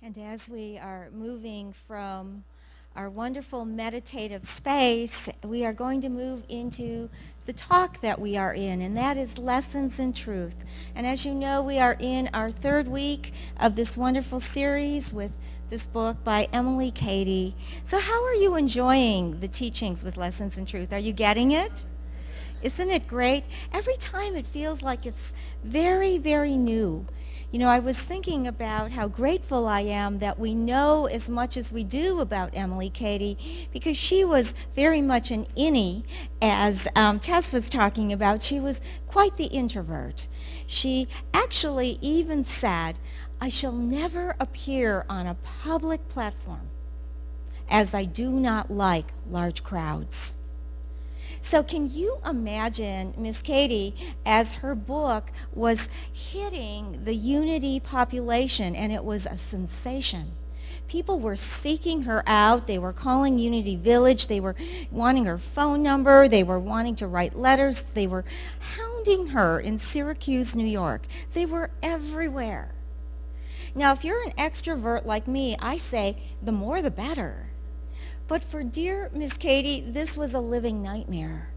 And as we are moving from our wonderful meditative space, we are going to move into the talk that we are in, and that is Lessons in Truth. And as you know, we are in our third week of this wonderful series with this book by Emily Cady. So how are you enjoying the teachings with Lessons in Truth? Are you getting it? Isn't it great? Every time it feels like it's very, very new. You know, I was thinking about how grateful I am that we know as much as we do about Emily Cady, because she was very much an innie, as Tess was talking about. She was quite the introvert. She actually even said, "I shall never appear on a public platform, as I do not like large crowds." So can you imagine Miss Cady as her book was hitting the Unity population, and it was a sensation? People were seeking her out. They were calling Unity Village. They were wanting her phone number. They were wanting to write letters. They were hounding her in Syracuse, New York. They were everywhere. Now, if you're an extrovert like me, I say the more the better. But for dear Miss Cady, this was a living nightmare.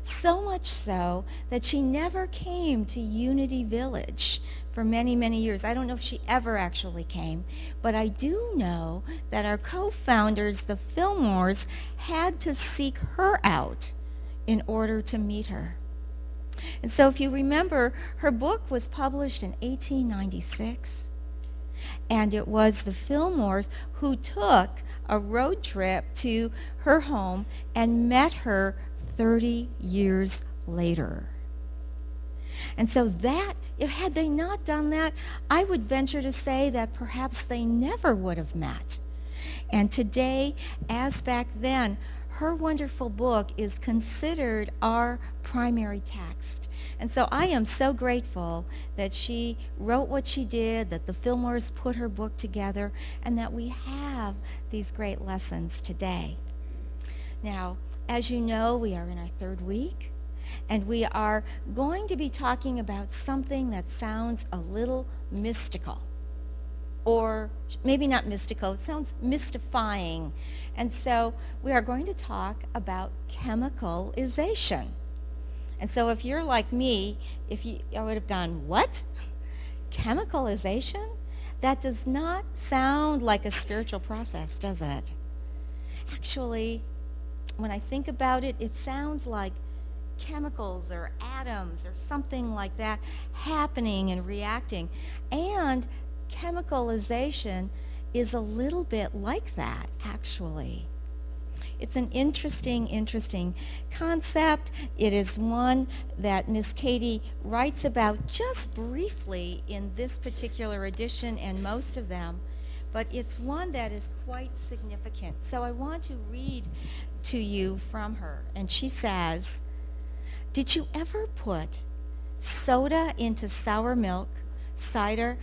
So much so that she never came to Unity Village for many, many years. I don't know if she ever actually came, but I do know that our co-founders, the Fillmores, had to seek her out in order to meet her. And so if you remember, her book was published in 1896. And it was the Fillmores who took a road trip to her home and met her 30 years later. And so that, had they not done that, I would venture to say that perhaps they never would have met. And today, as back then, her wonderful book is considered our primary text. And so I am so grateful that she wrote what she did, that the Fillmores put her book together, and that we have these great lessons today. Now, as you know, we are in our third week, and we are going to be talking about something that sounds a little mystical. Or maybe not mystical, it sounds mystifying. And so we are going to talk about chemicalization. And so if you're like me, I would have gone, what? Chemicalization? That does not sound like a spiritual process, does it? Actually, when I think about it, it sounds like chemicals or atoms or something like that happening and reacting. And chemicalization is a little bit like that, actually. It's an interesting concept. It is one that Miss Cady writes about just briefly in this particular edition and most of them, but it's one that is quite significant. So I want to read to you from her. And she says, "Did you ever put soda into sour milk, cider,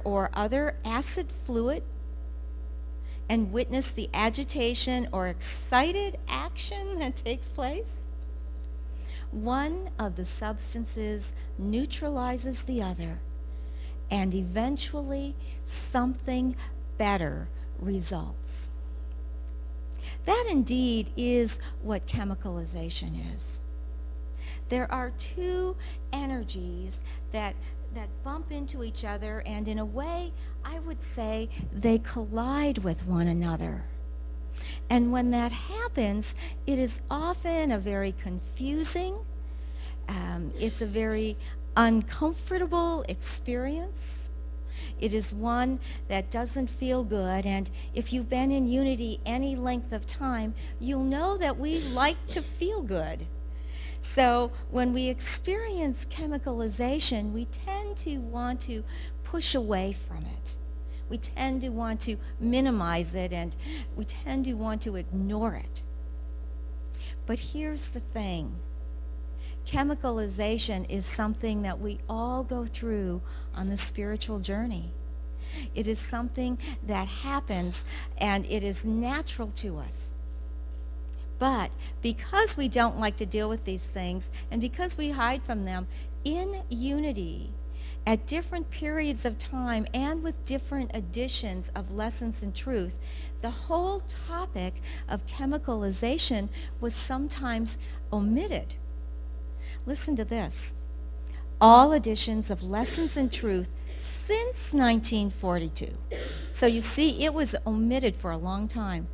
or other acid fluid, and witness the agitation or excited action that takes place? One of the substances neutralizes the other, and eventually something better results." That indeed is what chemicalization is. There are two energies that bump into each other, and in a way, I would say they collide with one another. And when that happens, it is often a very confusing, it's a very uncomfortable experience. It is one that doesn't feel good, and if you've been in Unity any length of time, you'll know that we like to feel good. So when we experience chemicalization, we tend to want to push away from it. We tend to want to minimize it, and we tend to want to ignore it. But here's the thing. Chemicalization is something that we all go through on the spiritual journey. It is something that happens, and it is natural to us. But because we don't like to deal with these things, and because we hide from them, in Unity, at different periods of time and with different editions of Lessons in Truth, the whole topic of chemicalization was sometimes omitted. Listen to this. All editions of Lessons in Truth since 1942. So you see, it was omitted for a long time,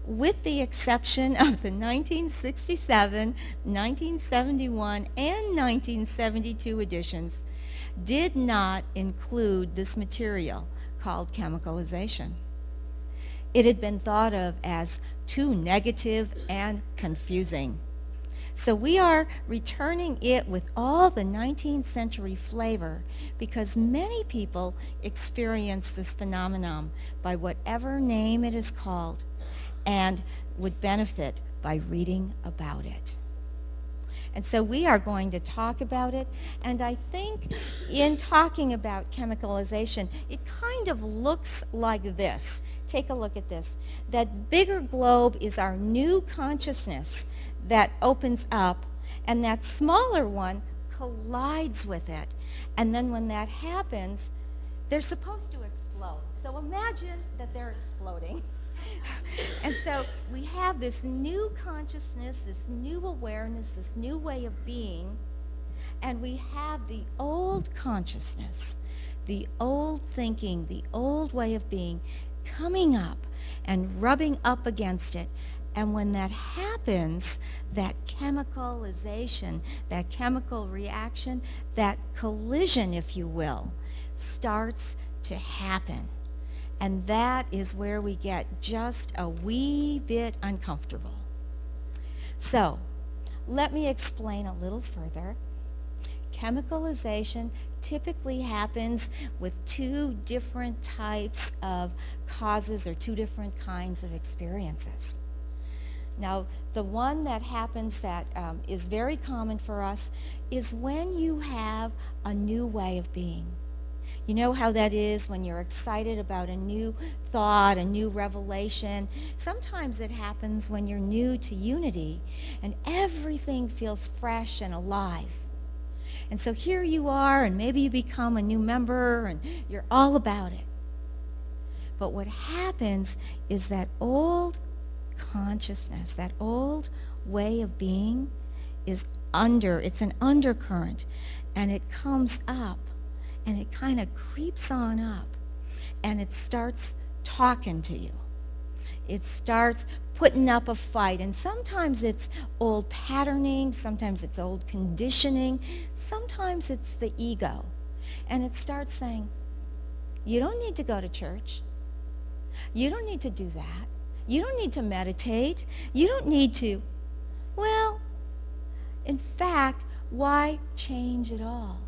with the exception of the 1967, 1971, and 1972 editions, did not include this material called chemicalization. It had been thought of as too negative and confusing. So we are returning it with all the 19th century flavor because many people experience this phenomenon by whatever name it is called and would benefit by reading about it. And so we are going to talk about it, and I think in talking about chemicalization, it kind of looks like this. Take a look at this. That bigger globe is our new consciousness that opens up, and that smaller one collides with it. And then when that happens, they're supposed to explode. So imagine that they're exploding. And so we have this new consciousness, this new awareness, this new way of being, and we have the old consciousness, the old thinking, the old way of being coming up and rubbing up against it. And when that happens, that chemicalization, that chemical reaction, that collision, if you will, starts to happen. And that is where we get just a wee bit uncomfortable. So, let me explain a little further. Chemicalization typically happens with two different types of causes or two different kinds of experiences. Now, the one that happens that is very common for us is when you have a new way of being. You know how that is when you're excited about a new thought, a new revelation. Sometimes it happens when you're new to unity and everything feels fresh and alive. And so here you are, and maybe you become a new member and you're all about it. But what happens is that old consciousness, that old way of being it's an undercurrent, and it comes up and it kind of creeps on up and it starts talking to you. It starts putting up a fight, and sometimes it's old patterning, sometimes it's old conditioning, sometimes it's the ego. And it starts saying, you don't need to go to church. You don't need to do that. You don't need to meditate. You don't need to. Well, in fact, why change at all?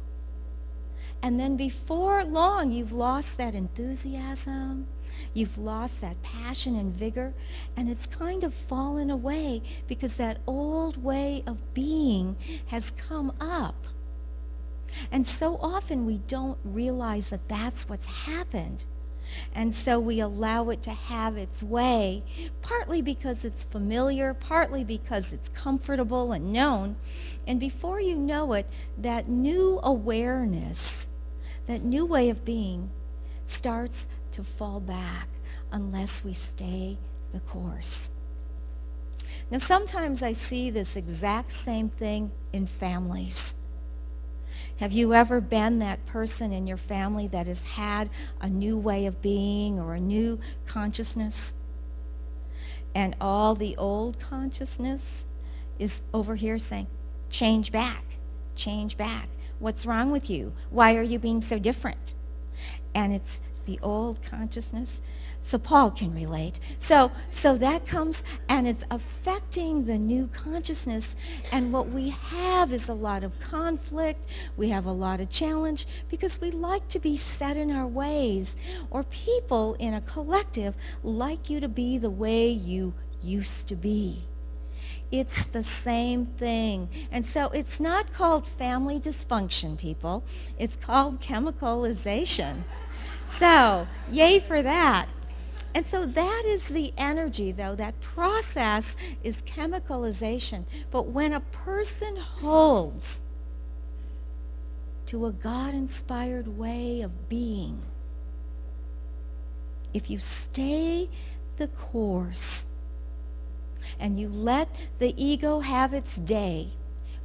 And then before long, you've lost that enthusiasm. You've lost that passion and vigor, and it's kind of fallen away because that old way of being has come up. And so often we don't realize that that's what's happened. And so we allow it to have its way, partly because it's familiar, partly because it's comfortable and known. And before you know it, that new awareness, that new way of being starts to fall back unless we stay the course. Now, sometimes I see this exact same thing in families. Have you ever been that person in your family that has had a new way of being or a new consciousness? And all the old consciousness is over here saying, change back, change back. What's wrong with you? Why are you being so different? And it's the old consciousness. So Paul can relate. So that comes and it's affecting the new consciousness. And what we have is a lot of conflict. We have a lot of challenge because we like to be set in our ways. Or people in a collective like you to be the way you used to be. It's the same thing. And so it's not called family dysfunction, people. It's called chemicalization. So, yay for that. And so that is the energy, though. That process is chemicalization. But when a person holds to a God-inspired way of being, if you stay the course and you let the ego have its day,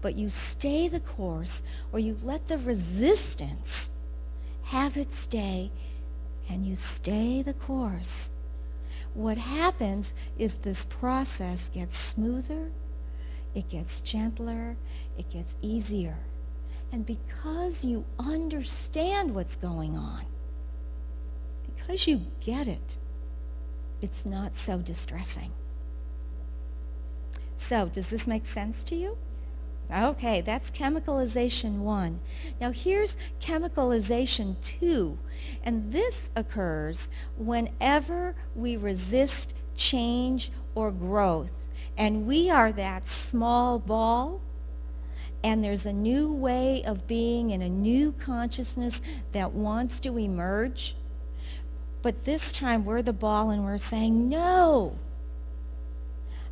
but you stay the course, or you let the resistance have its day and you stay the course, what happens is this process gets smoother, it gets gentler, it gets easier. And because you understand what's going on, because you get it, it's not so distressing. So, does this make sense to you? Okay, that's chemicalization 1. Now here's chemicalization 2. And this occurs whenever we resist change or growth. And we are that small ball, and there's a new way of being and a new consciousness that wants to emerge. But this time we're the ball and we're saying, no,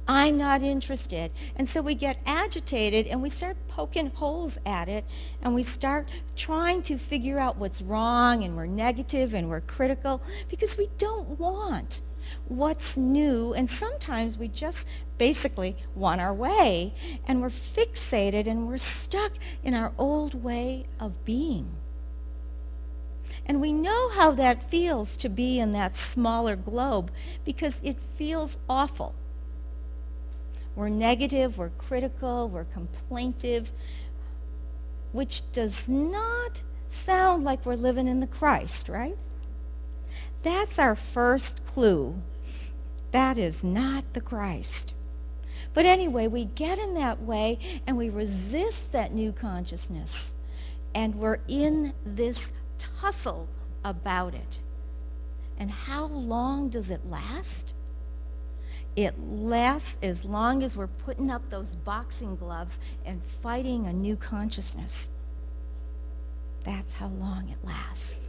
I'm not interested. And so we get agitated and we start poking holes at it and we start trying to figure out what's wrong, and we're negative and we're critical because we don't want what's new, and sometimes we just basically want our way, and we're fixated and we're stuck in our old way of being. And we know how that feels to be in that smaller globe because it feels awful. We're negative, we're critical, we're complaintive, which does not sound like we're living in the Christ, right? That's our first clue. That is not the Christ. But anyway, we get in that way and we resist that new consciousness. And we're in this tussle about it. And how long does it last? It lasts as long as we're putting up those boxing gloves and fighting a new consciousness. That's how long it lasts.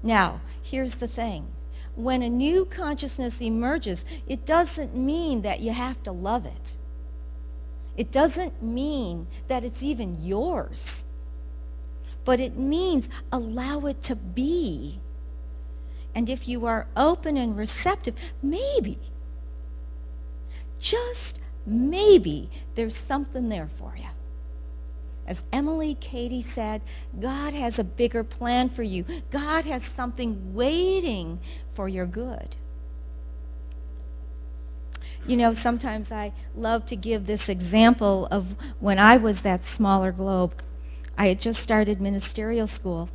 Now, here's the thing. When a new consciousness emerges, it doesn't mean that you have to love it. It doesn't mean that it's even yours. But it means allow it to be. And if you are open and receptive, maybe, just maybe, there's something there for you. As Emily Cady said, God has a bigger plan for you. God has something waiting for your good. You know, sometimes I love to give this example of when I was that smaller globe. I had just started ministerial school,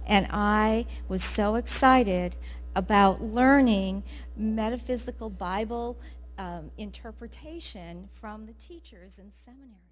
and I was so excited about learning metaphysical Bible interpretation from the teachers in seminary.